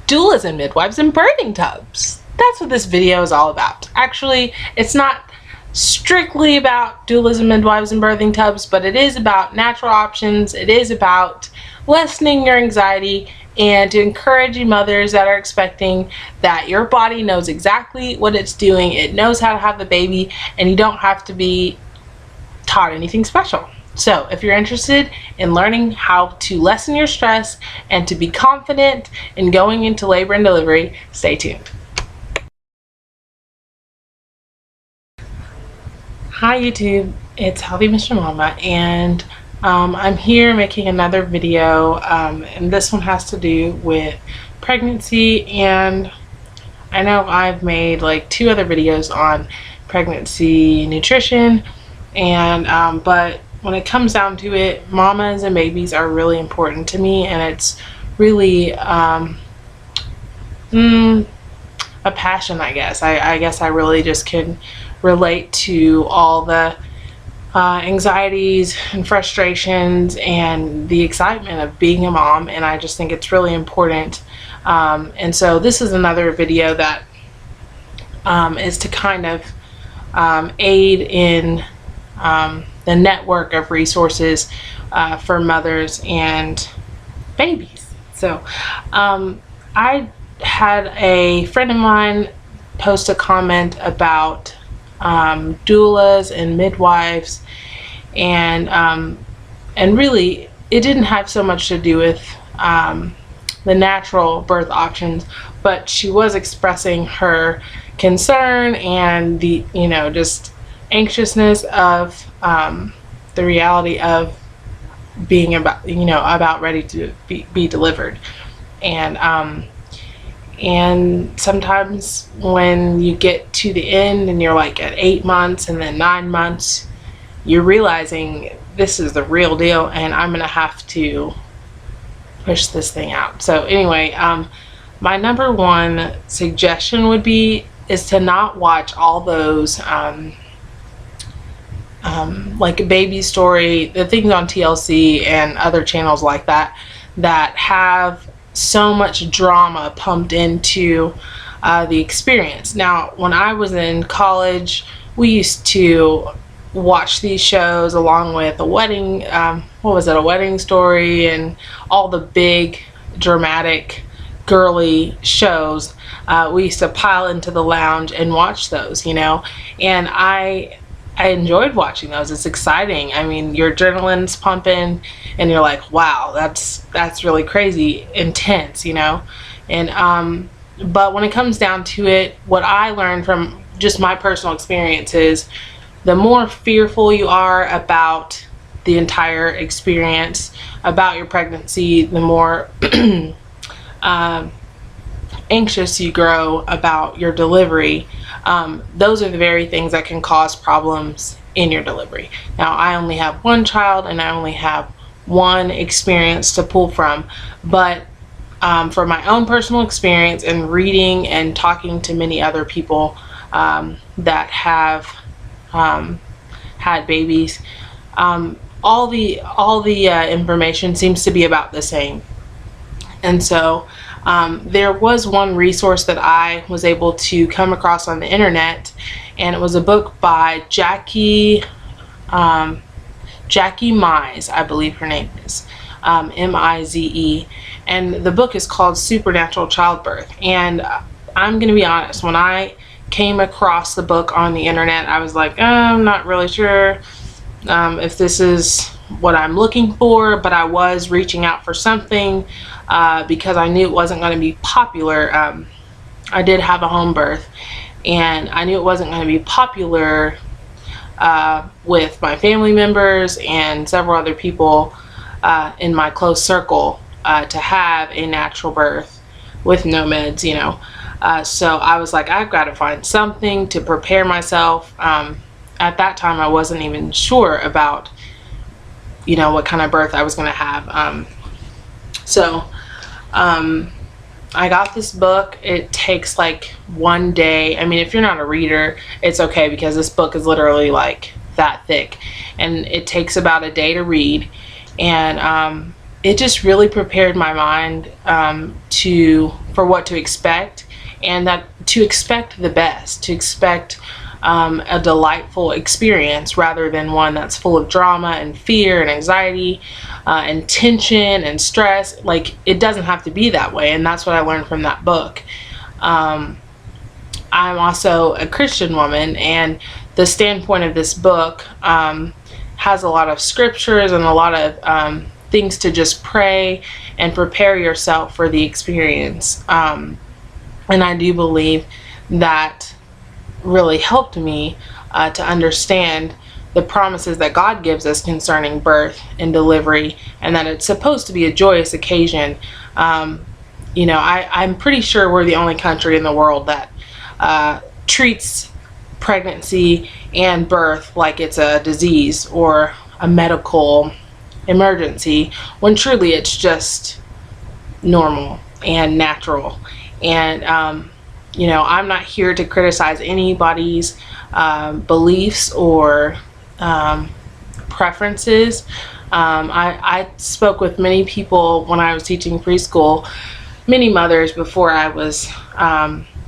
doulas and midwives and birthing tubs. That's what this video is all about. Actually, it's not strictly about doulas and midwives and birthing tubs, but it is about natural options. It is about lessening your anxiety and to encouraging mothers that are expecting that your body knows exactly what it's doing. It knows how to have the baby, and you don't have to be taught anything special. So if you're interested in learning how to lessen your stress and to be confident in going into labor and delivery, stay tuned. Hi YouTube, it's Healthy Mr. Mama, and I'm here making another video, and this one has to do with pregnancy. And I know I've made like 2 other videos on pregnancy nutrition, and but when it comes down to it, mamas and babies are really important to me, and it's really a passion, I guess. I guess I really just can relate to all the anxieties and frustrations and the excitement of being a mom, and I just think it's really important. And so this is another video that is to kind of aid in the network of resources for mothers and babies. So I had a friend of mine post a comment about doulas and midwives, and really it didn't have so much to do with the natural birth options, but she was expressing her concern and the just anxiousness of the reality of being about ready to be delivered. And sometimes when you get to the end and you're like at 8 months and then 9 months, you're realizing this is the real deal and I'm gonna have to push this thing out. So anyway, my number 1 suggestion would be to not watch all those like Baby Story, the things on TLC and other channels like that that have so much drama pumped into the experience. Now, when I was in college, we used to watch these shows along with a wedding, a Wedding Story, and all the big dramatic girly shows. We used to pile into the lounge and watch those, and I enjoyed watching those. It's exciting. I mean, your adrenaline's pumping and you're like, wow, that's really crazy intense, and but when it comes down to it, what I learned from just my personal experience is the more fearful you are about the entire experience, about your pregnancy, the more anxious you grow about your delivery. Those are the very things that can cause problems in your delivery. Now, I only have 1 child and I only have 1 experience to pull from, but for my own personal experience and reading and talking to many other people that have had babies, all the information seems to be about the same. And so there was one resource that I was able to come across on the internet, and it was a book by Jackie Mize, I believe her name is, M-I-Z-E, and the book is called Supernatural Childbirth. And I'm gonna be honest, when I came across the book on the internet, I was like, I'm not really sure if this is what I'm looking for, but I was reaching out for something because I knew it wasn't going to be popular. I did have a home birth, and I knew it wasn't going to be popular with my family members and several other people in my close circle to have a natural birth with no meds, so I was like, I've got to find something to prepare myself. At that time, I wasn't even sure about what kind of birth I was going to have. So I got this book. It takes like 1 day. I mean, if you're not a reader, it's okay, because this book is literally like that thick, and it takes about a day to read. And it just really prepared my mind for what to expect, and that to expect the best, to expect a delightful experience rather than one that's full of drama and fear and anxiety and tension and stress. Like, it doesn't have to be that way, and that's what I learned from that book. I'm also a Christian woman, and the standpoint of this book has a lot of scriptures and a lot of things to just pray and prepare yourself for the experience. And I do believe that really helped me to understand the promises that God gives us concerning birth and delivery, and that it's supposed to be a joyous occasion. You know, I'm pretty sure we're the only country in the world that treats pregnancy and birth like it's a disease or a medical emergency, when truly it's just normal and natural. And you know, I'm not here to criticize anybody's beliefs or preferences. I spoke with many people when I was teaching preschool, many mothers before I was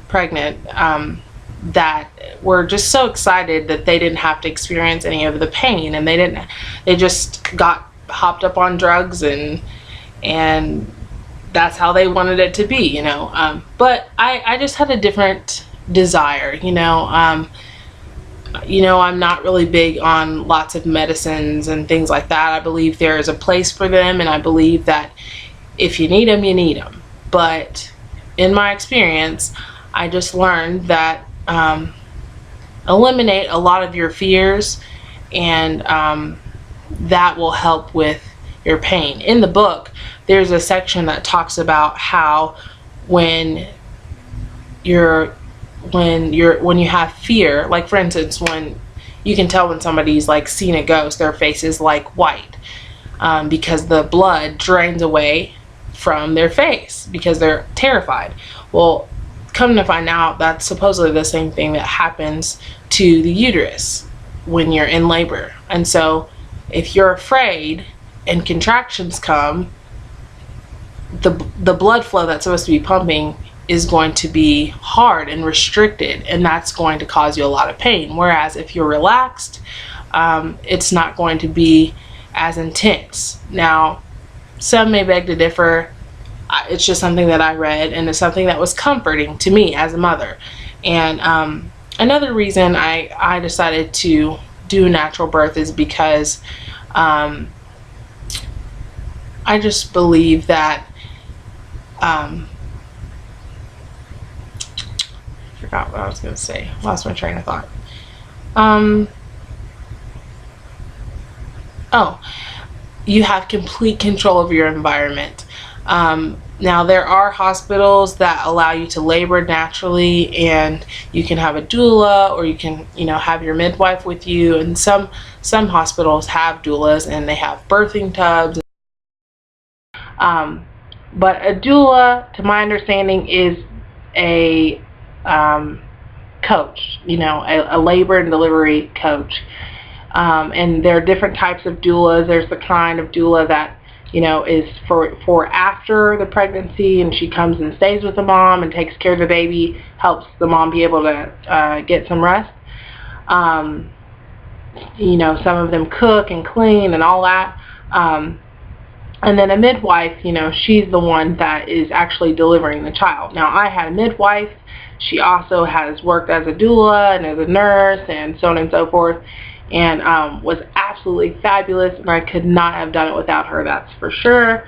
pregnant, that were just so excited that they didn't have to experience any of the pain, and they just got hopped up on drugs, and that's how they wanted it to be, you know. But I just had a different desire, you know. I'm not really big on lots of medicines and things like that. I believe there is a place for them, and I believe that if you need them, you need them. But in my experience, I just learned that eliminate a lot of your fears, and that will help with your pain. In the book, there's a section that talks about how when you have fear, like for instance, when you can tell when somebody's like seen a ghost, their face is like white, because the blood drains away from their face because they're terrified. Well, come to find out, that's supposedly the same thing that happens to the uterus when you're in labor. And so if you're afraid and contractions come, the blood flow that's supposed to be pumping is going to be hard and restricted, and that's going to cause you a lot of pain. Whereas if you're relaxed, it's not going to be as intense. Now, some may beg to differ. It's just something that I read, and it's something that was comforting to me as a mother. And another reason I decided to do natural birth is because I just believe that I forgot what I was going to say. Lost my train of thought. You have complete control over your environment. Now, there are hospitals that allow you to labor naturally, and you can have a doula, or you can, have your midwife with you. And some hospitals have doulas, and they have birthing tubs. But a doula, to my understanding, is a coach, a labor and delivery coach. And there are different types of doulas. There's the kind of doula that, is for after the pregnancy, and she comes and stays with the mom and takes care of the baby, helps the mom be able to get some rest. Some of them cook and clean and all that. And then a midwife, she's the one that is actually delivering the child. Now, I had a midwife. She also has worked as a doula and as a nurse and so on and so forth, and was absolutely fabulous, and I could not have done it without her, that's for sure.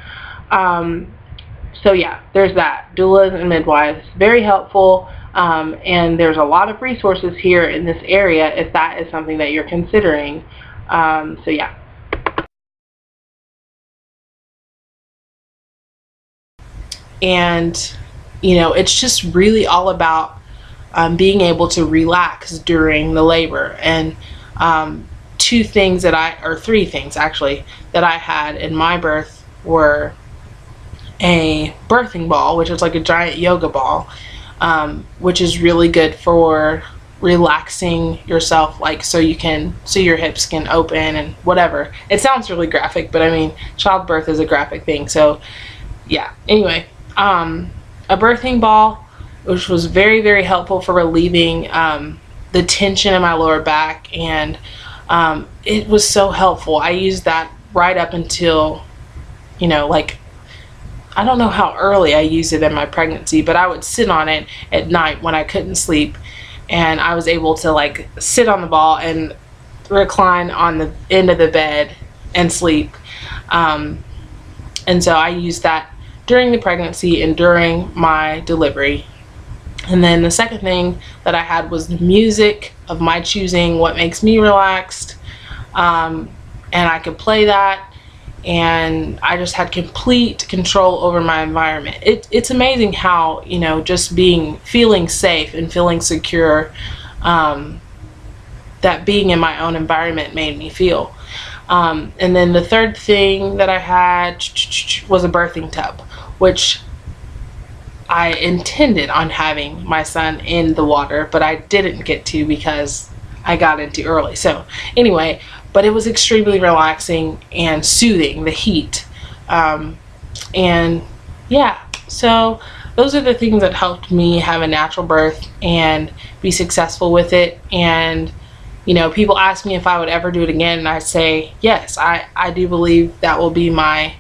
So yeah, there's that. Doulas and midwives, very helpful, and there's a lot of resources here in this area if that is something that you're considering. So yeah. And it's just really all about being able to relax during the labor. And three things actually that I had in my birth were a birthing ball, which is like a giant yoga ball, which is really good for relaxing yourself, like so your hips can open and whatever. It sounds really graphic, but I mean, childbirth is a graphic thing. So yeah, anyway, a birthing ball, which was very, very helpful for relieving the tension in my lower back, and it was so helpful. I used that right up until, like, I don't know how early I used it in my pregnancy, but I would sit on it at night when I couldn't sleep, and I was able to like sit on the ball and recline on the end of the bed and sleep. And so I used that during the pregnancy and during my delivery. And then the second thing that I had was the music of my choosing, what makes me relaxed. And I could play that, and I just had complete control over my environment. It's amazing how, just feeling safe and feeling secure, that being in my own environment made me feel. And then the third thing that I had was a birthing tub, which I intended on having my son in the water, but I didn't get to because I got in too early. So anyway, but it was extremely relaxing and soothing, the heat. And yeah, so those are the things that helped me have a natural birth and be successful with it. And people ask me if I would ever do it again, and I say yes. I do believe that will be my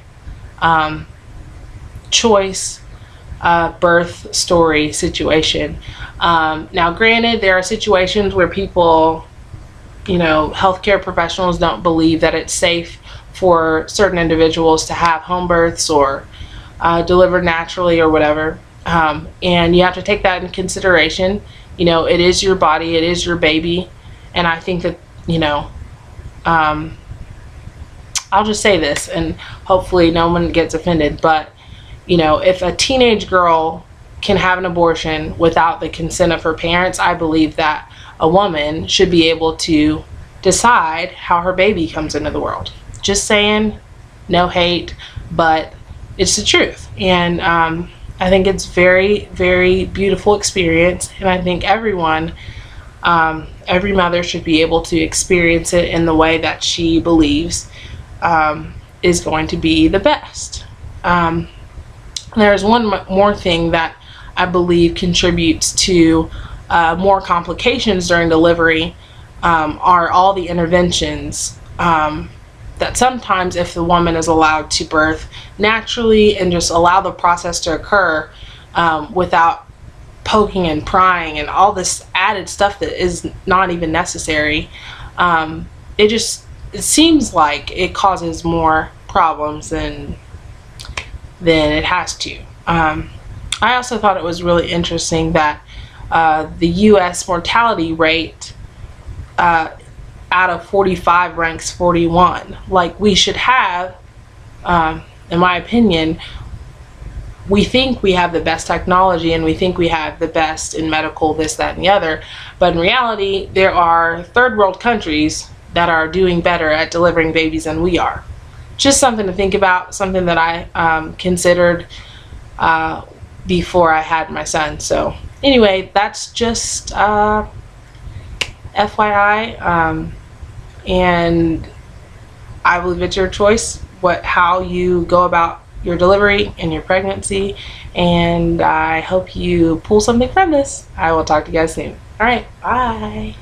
choice birth story situation. Now granted, there are situations where people, healthcare professionals don't believe that it's safe for certain individuals to have home births or deliver naturally or whatever, and you have to take that in consideration. It is your body, it is your baby, and I think that I'll just say this, and hopefully no one gets offended, but if a teenage girl can have an abortion without the consent of her parents, I believe that a woman should be able to decide how her baby comes into the world. Just saying, no hate, but it's the truth. And I think it's very, very beautiful experience, and I think everyone, every mother should be able to experience it in the way that she believes is going to be the best. There's one more thing that I believe contributes to more complications during delivery, are all the interventions that sometimes, if the woman is allowed to birth naturally and just allow the process to occur without poking and prying and all this added stuff that is not even necessary, it seems like it causes more problems than it has to. I also thought it was really interesting that the U.S. mortality rate out of 45 ranks 41. Like, we should have, in my opinion, we think we have the best technology and we think we have the best in medical this, that, and the other, but in reality there are third world countries that are doing better at delivering babies than we are. Just something to think about, something that I considered before I had my son. So anyway, that's just FYI, and I believe it's your choice how you go about your delivery and your pregnancy, and I hope you pull something from this. I will talk to you guys soon. All right, bye.